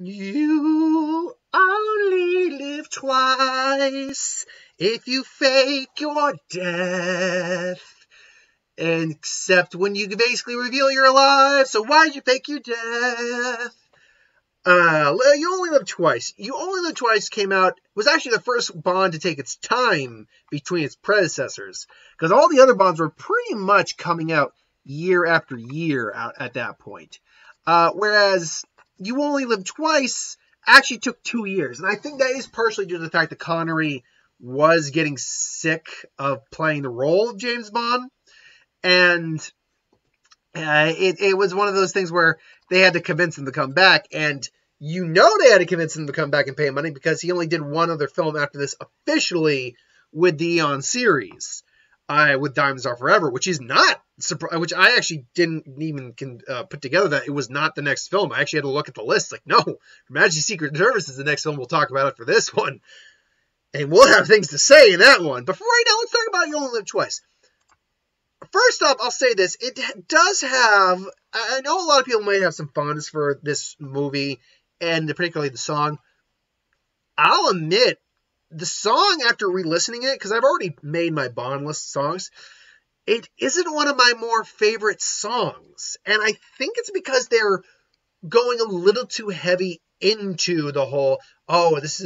You only live twice if you fake your death. And except when you basically reveal your life, so why'd you fake your death? You Only Live Twice. You Only Live Twice came out, was actually the first Bond to take its time between its predecessors. Because all the other Bonds were pretty much coming out year after year out at that point. Whereas You Only Live Twice actually took 2 years. And I think that is partially due to the fact that Connery was getting sick of playing the role of James Bond. And it was one of those things where they had to convince him to come back. And they had to convince him to come back and pay him money because he only did one other film after this officially with the Eon series, with Diamonds Are Forever, which I actually didn't even put together that it was not the next film. I actually had to look at the list. Like, no, Her Majesty's Secret Service is the next film. We'll talk about it for this one. And we'll have things to say in that one. But for right now, let's talk about You Only Live Twice. First off, I'll say this. It does have, I know a lot of people might have some fondness for this movie, and particularly the song. I'll admit, the song, after re-listening it, because I've already made my Bond list songs, it isn't one of my more favorite songs. And I think it's because they're going a little too heavy into the whole, it's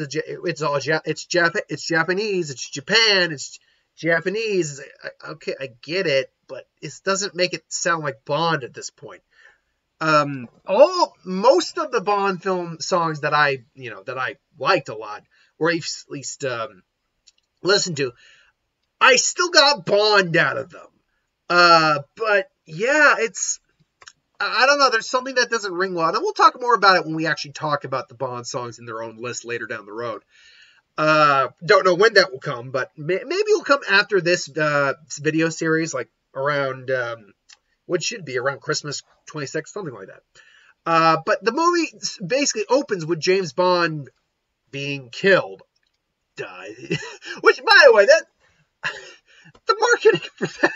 Japanese, it's Japan, it's Japanese. Okay, I get it, but it doesn't make it sound like Bond at this point. Most of the Bond film songs that I liked a lot, or at least listened to, I still got Bond out of them. But yeah, I don't know. There's something that doesn't ring well, and we'll talk more about it when we actually talk about the Bond songs in their own list later down the road. Don't know when that will come, but maybe it'll come after this video series, like around what should be around Christmas 26th, something like that. But the movie basically opens with James Bond being killed. Which, by the way, that the marketing for that,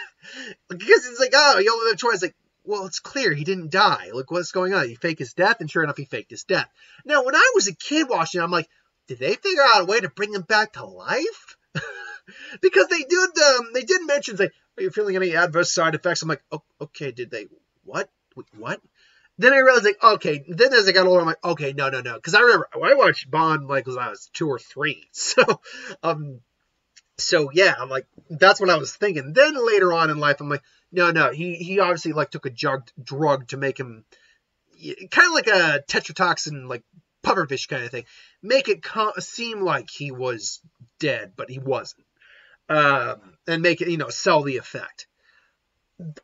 because it's like, oh, you only live twice. Like, well, it's clear he didn't die. Look what's going on. He faked his death, and sure enough, he faked his death. Now, when I was a kid watching it, I'm like, did they figure out a way to bring him back to life? Because they did mention, like, are you feeling any adverse side effects? I'm like, oh, okay, did they, what? Wait, what? Then I realized, like, okay, then as I got older, I'm like, okay, no. Because I remember, I watched Bond, like, when I was 2 or 3. So yeah, I'm like, that's what I was thinking. Then later on in life, I'm like, no, he obviously, like, took a drug to make him, kind of like a tetrodotoxin, like, pufferfish kind of thing, make it seem like he was dead, but he wasn't, and make it, sell the effect.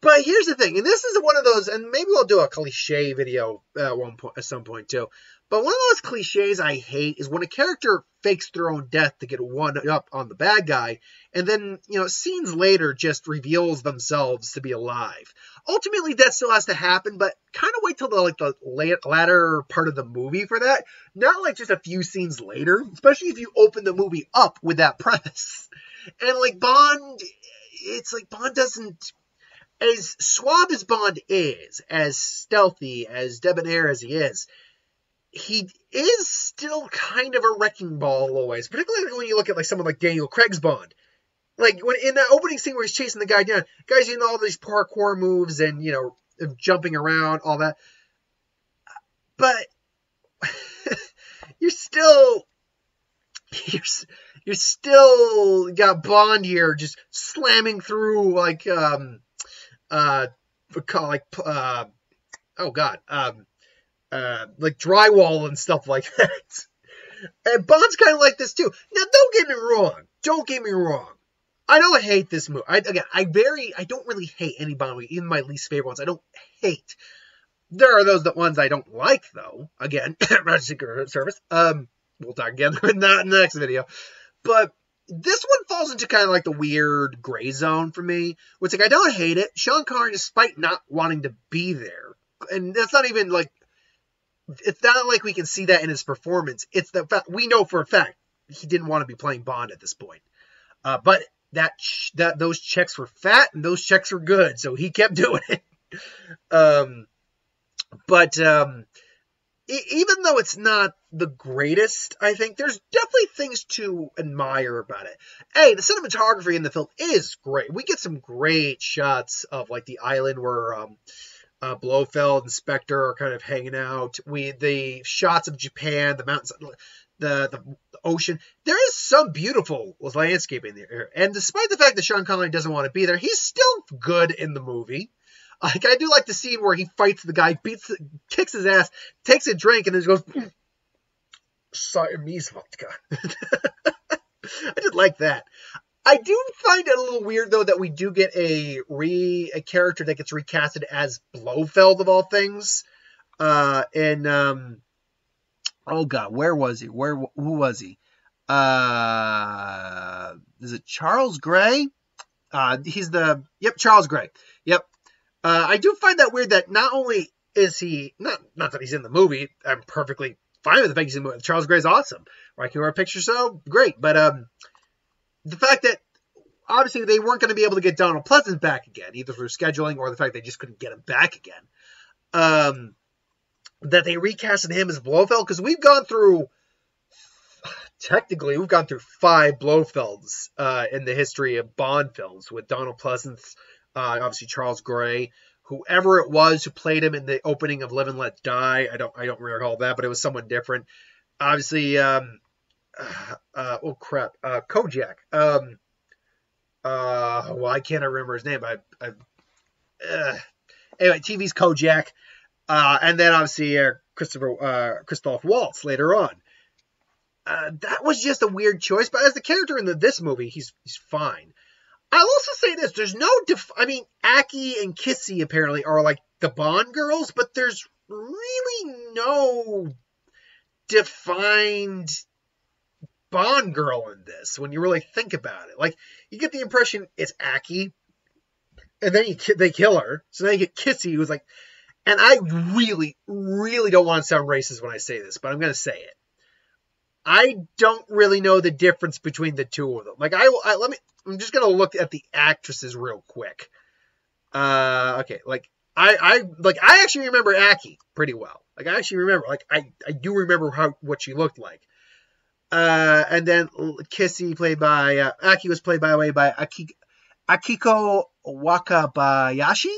But here's the thing, and this is one of those, and maybe we'll do a cliche video at some point too, but one of those cliches I hate is when a character fakes their own death to get one up on the bad guy, and then, scenes later just reveals themselves to be alive. Ultimately, that still has to happen, but kind of wait till the latter part of the movie for that. Not like just a few scenes later, especially if you open the movie up with that premise. And like Bond, it's like Bond doesn't, as suave as Bond is, as stealthy, as debonair as he is still kind of a wrecking ball always, particularly when you look at like someone like Daniel Craig's Bond. Like when in that opening scene where he's chasing the guy down, guys doing all these parkour moves and jumping around, all that. But you're still got Bond here just slamming through like like drywall and stuff like that. And Bond's kind of like this too. Now, don't get me wrong. I don't hate this movie. I don't really hate any Bond movie, even my least favorite ones. I don't hate. There are those ones I don't like, though. Again, Secret Service. We'll talk again with that in the next video. But this one falls into kind of like the weird gray zone for me. Where it's like, I don't hate it. Sean Connery, despite not wanting to be there, and that's not even like, it's not like we can see that in his performance. It's the fact we know for a fact he didn't want to be playing Bond at this point. But those checks were fat and those checks were good, so he kept doing it. even though it's not the greatest, I think there's definitely things to admire about it. Hey, the cinematography in the film is great. We get some great shots of like the island where Blofeld and Spectre are kind of hanging out. The shots of Japan, the mountains, the ocean. There is some beautiful landscaping there. And despite the fact that Sean Connery doesn't want to be there, he's still good in the movie. Like, I do like the scene where he fights the guy, kicks his ass, takes a drink, and then goes, Siamese vodka. I did like that. I do find it a little weird, though, that we do get a character that gets recasted as Blofeld, of all things. Oh, God, where was he? Who was he? Is it Charles Gray? Charles Gray. Yep. I do find that weird that not only is he, not that he's in the movie, I'm perfectly fine with the fact he's in the movie. Charles Gray's awesome. Rocky Horror Picture Show, great. But the fact that obviously they weren't going to be able to get Donald Pleasence back again, either through scheduling or the fact they just couldn't get him back again, that they recasted him as Blofeld, because we've gone through 5 Blofelds in the history of Bond films, with Donald Pleasence, obviously Charles Gray, whoever it was who played him in the opening of Live and Let Die. I don't recall that, but it was someone different. Obviously, Kojak. I can't remember his name. Anyway, TV's Kojak, and then obviously Christoph Waltz later on. That was just a weird choice, but as the character in this movie, he's fine. I'll also say this: there's no, Aki and Kissy apparently are like the Bond girls, but there's really no defined Bond girl in this when you really think about it. Like, you get the impression it's Aki, and then they kill her, so then you get Kissy, who's like, and I really, really don't want to sound racist when I say this, but I'm going to say it. I don't really know the difference between the two of them. Like, I'm just gonna look at the actresses real quick. Okay, like I actually remember Aki pretty well. Like, I actually remember, like, I do remember what she looked like. And then Kissy Aki was played by Akiko Wakabayashi.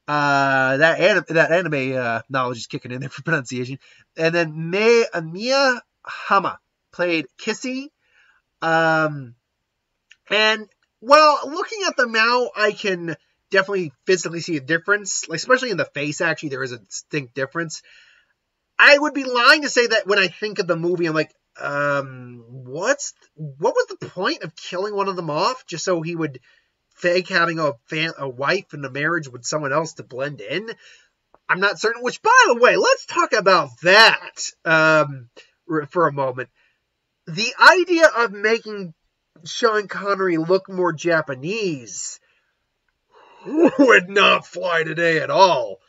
That anime knowledge is kicking in there for pronunciation. And then Mia Hama played Kissy. And, well, looking at them now, I can definitely physically see a difference. Like, especially in the face, actually, there is a distinct difference. I would be lying to say that when I think of the movie, I'm like, what was the point of killing one of them off just so he would fake having a wife and a marriage with someone else to blend in? I'm not certain. Which, by the way, let's talk about that for a moment. The idea of making Sean Connery look more Japanese would not fly today at all.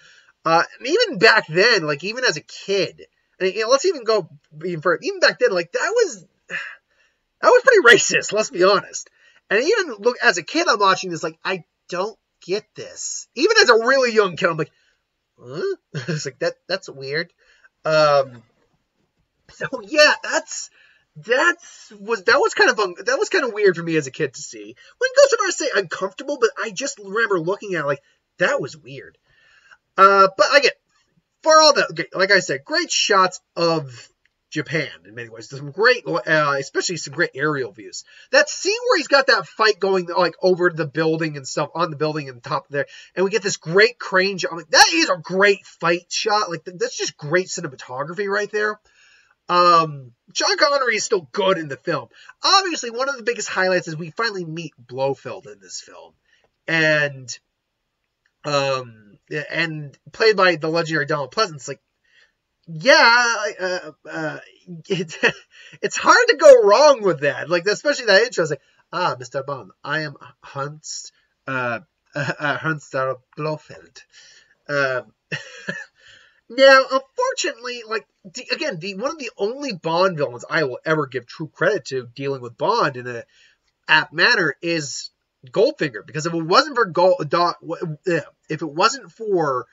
And even back then, like, even as a kid, and, let's even go even further. Even back then, like, that was pretty racist. Let's be honest. And even look, as a kid, I'm watching this, like, I don't get this. Even as a really young kid, I'm like, huh? It's like, that's weird. So yeah, that was kind of weird for me as a kid to see. Wouldn't go so far as to say uncomfortable, but I just remember looking at it like, that was weird. But again, for all that, like I said, great shots of Japan in many ways. Some great, especially some great aerial views. That scene where he's got that fight going like over the building and stuff, on the building and top there, and we get this great crane shot. Like, that is a great fight shot. Like, that's just great cinematography right there. Sean Connery is still good in the film. Obviously, one of the biggest highlights is we finally meet Blofeld in this film, and played by the legendary Donald Pleasence. Like, yeah, it's hard to go wrong with that. Like, especially that intro. It's like, Mr. Bond, I am Hans Blofeld. Now, unfortunately, like, again, one of the only Bond villains I will ever give true credit to dealing with Bond in a apt manner is Goldfinger. Because if it wasn't for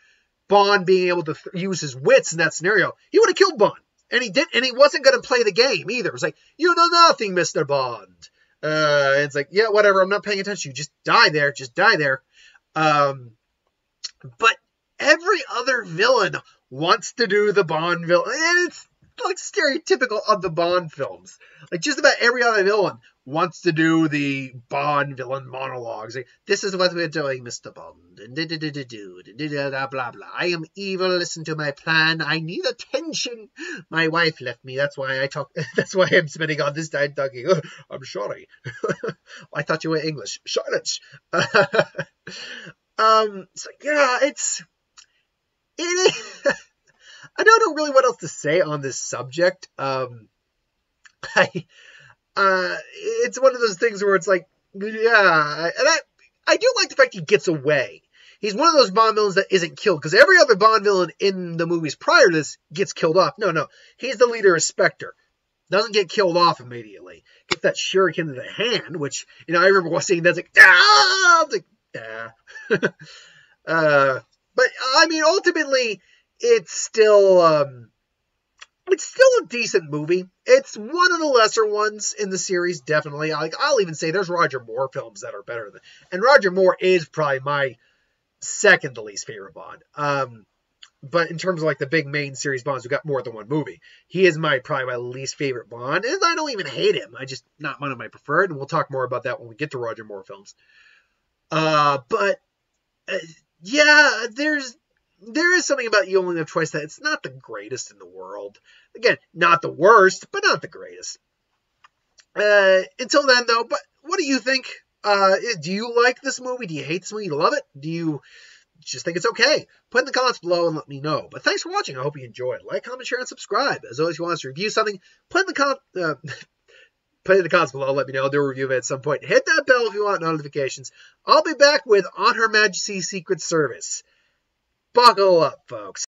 Bond being able to use his wits in that scenario, he would have killed Bond. And he did, and he wasn't going to play the game either. It was like, you know nothing, Mr. Bond. It's like, yeah, whatever, I'm not paying attention. You just die there. But every other villain wants to do the Bond villain. And it's like stereotypical of the Bond films. Like just about every other villain wants to do the Bond villain monologues. Like, this is what we're doing, Mr. Bond. And blah blah. I am evil. Listen to my plan. I need attention. My wife left me. That's why I talk. That's why I'm spending all this time talking. Oh, I'm sorry. I thought you were English. Silence. So yeah, I don't know really what else to say on this subject. It's one of those things where it's like, yeah, and I do like the fact he gets away. He's one of those Bond villains that isn't killed, because every other Bond villain in the movies prior to this gets killed off. No, he's the leader of Spectre. Doesn't get killed off immediately. Gets that shuriken to the hand, which, you know, I remember seeing that's like, ah! It's like, yeah. But, I mean, ultimately, it's still a decent movie. It's one of the lesser ones in the series, definitely. I'll even say there's Roger Moore films that are better than, and Roger Moore is probably my second to least favorite Bond. But in terms of like the big main series Bonds who got more than one movie, he is probably my least favorite Bond. And I don't even hate him. I just not one of my preferred, and we'll talk more about that when we get to Roger Moore films. Yeah, there is something about You Only Live Twice that it's not the greatest in the world. Again, not the worst, but not the greatest. Until then, though, but what do you think? Do you like this movie? Do you hate this movie? Do you love it? Do you just think it's okay? Put in the comments below and let me know. But thanks for watching. I hope you enjoyed. Like, comment, share, and subscribe. As always, if you want us to review something, put in the comments below. Let me know. I'll do a review of it at some point. Hit that bell if you want notifications. I'll be back with On Her Majesty's Secret Service. Buckle up, folks.